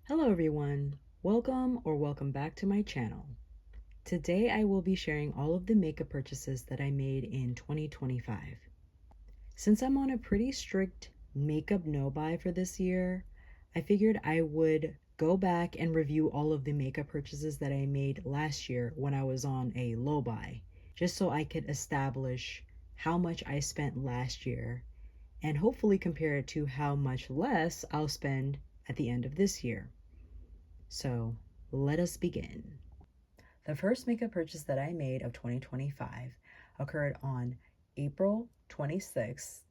Hello everyone, welcome back to my channel. Today I will be sharing all of the makeup purchases that I made in 2025. Since I'm on a pretty strict makeup no buy for this year, I figured I would go back and review all of the makeup purchases that I made last year when I was on a low buy, just so I could establish how much I spent last year and hopefully compare it to how much less I'll spend at the end of this year. So let us begin. The first makeup purchase that I made of 2025 occurred on April 26th,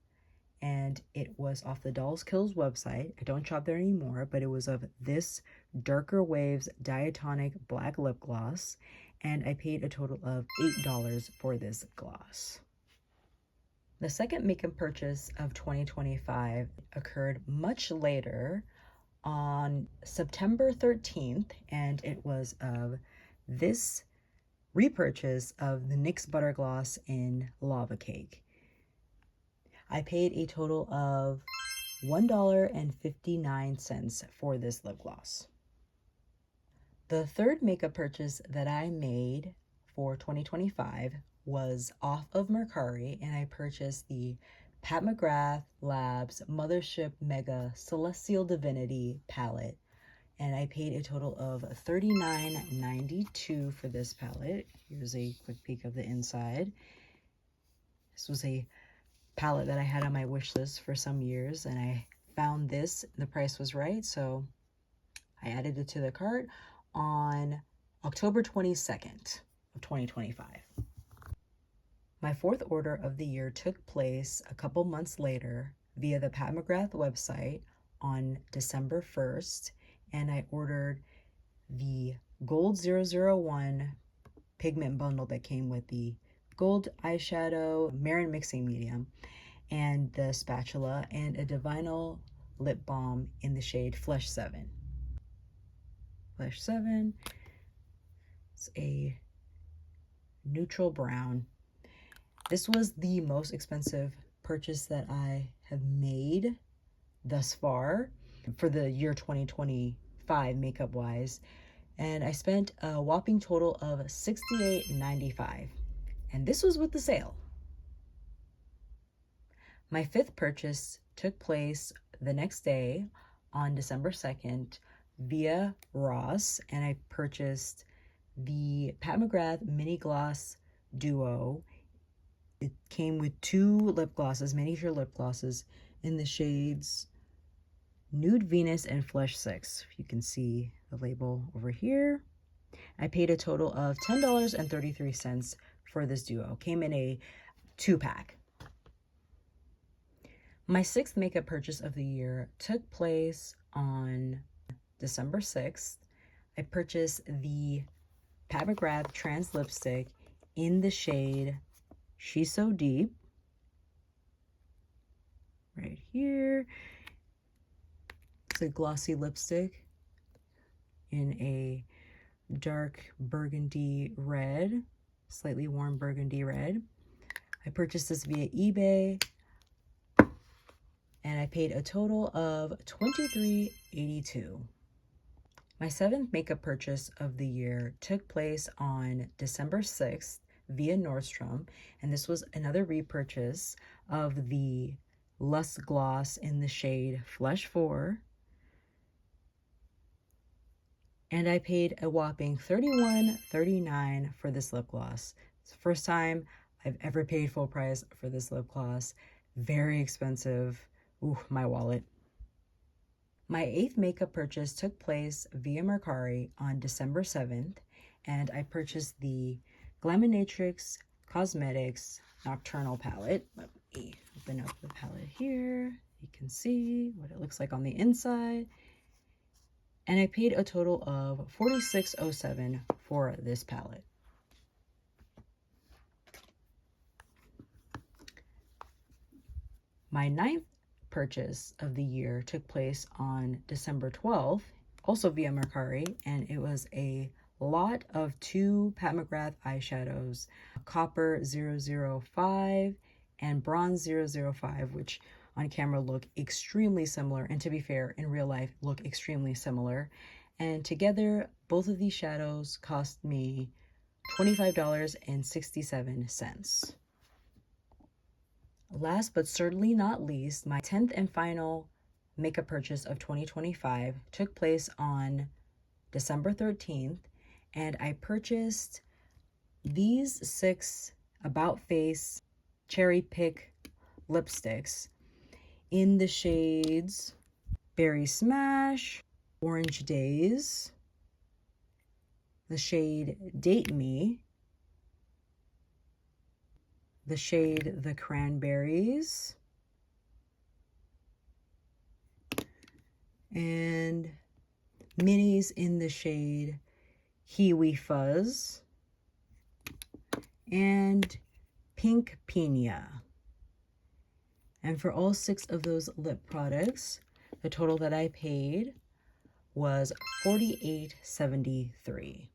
and it was off the Dolls Kills website. I don't shop there anymore, but it was of this Darker Waves Diatonic Black Lip Gloss, and I paid a total of $8 for this gloss. The second makeup purchase of 2025 occurred much later on September 13th, and it was of this repurchase of the NYX Butter Gloss in Lava Cake. I paid a total of $1.59 for this lip gloss. The third makeup purchase that I made for 2025 was off of Mercari, and I purchased the Pat McGrath Labs Mothership Mega Celestial Divinity palette, and I paid a total of $39.92 for this palette. Here's a quick peek of the inside. This was a palette that I had on my wish list for some years, and I found this. The price was right, so I added it to the cart on October 22nd of 2025. My fourth order of the year took place a couple months later via the Pat McGrath website on December 1st, and I ordered the Gold 001 pigment bundle that came with the gold eyeshadow, Marin mixing medium, and the spatula, and a Divinal lip balm in the shade Flesh 7. Flesh 7, it's a neutral brown. This was the most expensive purchase that I have made thus far for the year 2025 makeup wise, and I spent a whopping total of $68.95, and this was with the sale. My fifth purchase took place the next day on December 2nd via Ross, and I purchased the Pat McGrath Mini Gloss Duo. It came with two lip glosses, miniature lip glosses, in the shades Nude Venus and Flesh 6. You can see the label over here. I paid a total of $10.33 for this duo. Came in a 2-pack. My sixth makeup purchase of the year took place on December 6th. I purchased the Pat McGrath Trans Lipstick in the shade She's So Deep. Right here. It's a glossy lipstick in a dark burgundy red, slightly warm burgundy red. I purchased this via eBay, and I paid a total of $23.82. My seventh makeup purchase of the year took place on December 6th via Nordstrom, and this was another repurchase of the Lust Gloss in the shade Flesh 4, and I paid a whopping $31.39 for this lip gloss. It's the first time I've ever paid full price for this lip gloss. Very expensive. Ooh, my wallet. My eighth makeup purchase took place via Mercari on December 7th, and I purchased the Glaminatrix Cosmetics Nocturnal Palette. Let me open up the palette here. You can see what it looks like on the inside. And I paid a total of $46.07 for this palette. My ninth purchase of the year took place on December 12th, also via Mercari, and it was a lot of two Pat McGrath eyeshadows, Copper 005 and Bronze 005, which on camera look extremely similar, and to be fair, in real life look extremely similar. And together, both of these shadows cost me $25.67. Last but certainly not least, my 10th and final makeup purchase of 2025 took place on December 13th, and I purchased these 6 About Face Cherry Pick lipsticks in the shades Berry Smash, Orange Days, the shade Date Me, the shade The Cranberries, and minis in the shade Kiwi Fuzz and Pink Pina. And for all 6 of those lip products, the total that I paid was $48.73.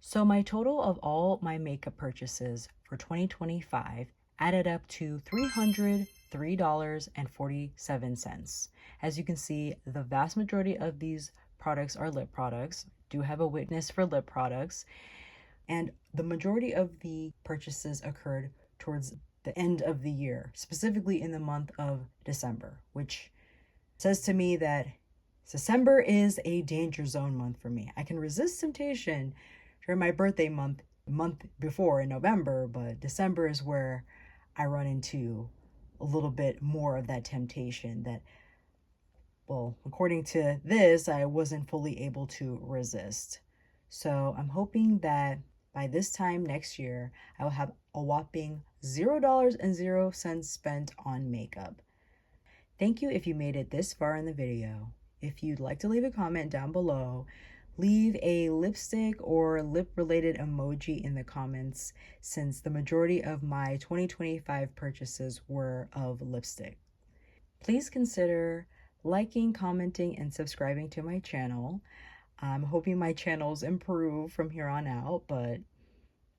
So my total of all my makeup purchases for 2025 added up to $303.47. As you can see, the vast majority of these products are lip products. I do have a witness for lip products, and the majority of the purchases occurred towards the end of the year, specifically in the month of December, which says to me that December is a danger zone month for me. I can resist temptation during my birthday month before in November, but December is where I run into a little bit more of that temptation that, well, according to this, I wasn't fully able to resist. So I'm hoping that by this time next year, I will have a whopping $0 spent on makeup. Thank you if you made it this far in the video. If you'd like to leave a comment down below, leave a lipstick or lip-related emoji in the comments, since the majority of my 2025 purchases were of lipstick. Please consider liking, commenting, and subscribing to my channel. I'm hoping my channels improve from here on out, but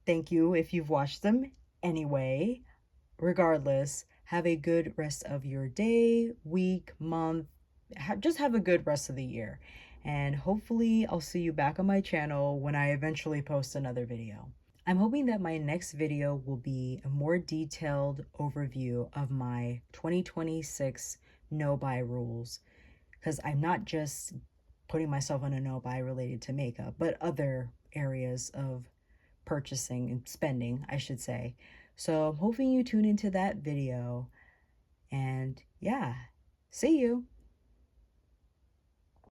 thank you if you've watched them anyway. Regardless, have a good rest of your day, week, month. Just have a good rest of the year. And hopefully I'll see you back on my channel when I eventually post another video. I'm hoping that my next video will be a more detailed overview of my 2026 no-buy rules, because I'm not just putting myself on a no-buy related to makeup, but other areas of purchasing and spending, I should say. So I'm hoping you tune into that video, and yeah, see you.